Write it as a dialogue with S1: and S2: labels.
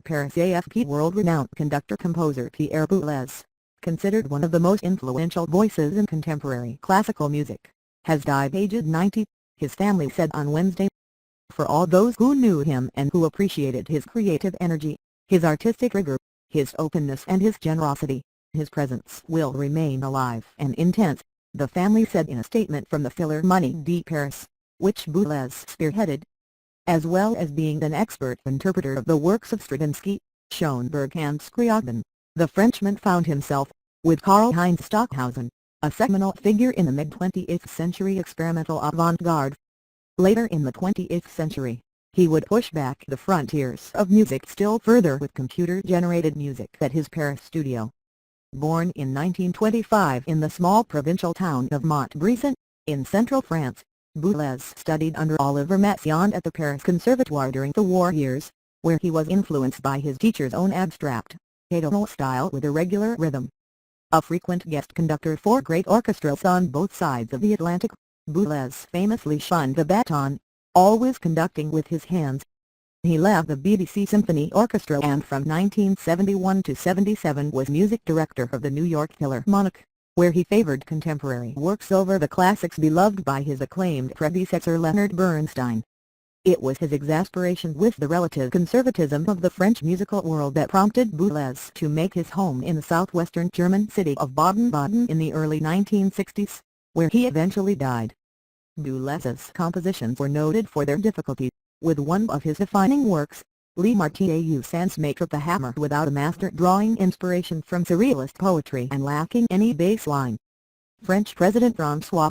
S1: Paris AFP world-renowned conductor-composer Pierre Boulez, considered one of the most influential voices in contemporary classical music, has died aged 90, his family said on Wednesday. For all those who knew him and who appreciated his creative energy, his artistic rigor, his openness and his generosity, his presence will remain alive and intense, the family said in a statement from the Philharmonie de Paris, which Boulez spearheaded. As well as being an expert interpreter of the works of Stravinsky, Schoenberg and Scriabin, the Frenchman found himself, with KarlHeinz Stockhausen, a seminal figure in the mid-20th century experimental avant-garde. Later in the 20th century, he would push back the frontiers of music still further with computer-generated music at his Paris studio. Born in 1925 in the small provincial town of Montbrison, in central France, Boulez studied under Olivier Messiaen at the Paris Conservatoire during the war years, where he was influenced by his teacher's own abstract, atonal style with irregular rhythm. A frequent guest conductor for great orchestras on both sides of the Atlantic, Boulez famously shunned the baton, always conducting with his hands. He left the BBC Symphony Orchestra and from 1971 to 77 was music director of the New York Philharmonic, where he favored contemporary works over the classics beloved by his acclaimed predecessor Leonard Bernstein. It was his exasperation with the relative conservatism of the French musical world that prompted Boulez to make his home in the southwestern German city of Baden-Baden in the early 1960s, where he eventually died. Boulez's compositions were noted for their difficulty, with one of his defining works, Le Martyr sans maître the hammer without a master drawing inspiration from surrealist poetry and lacking any bass line. French President François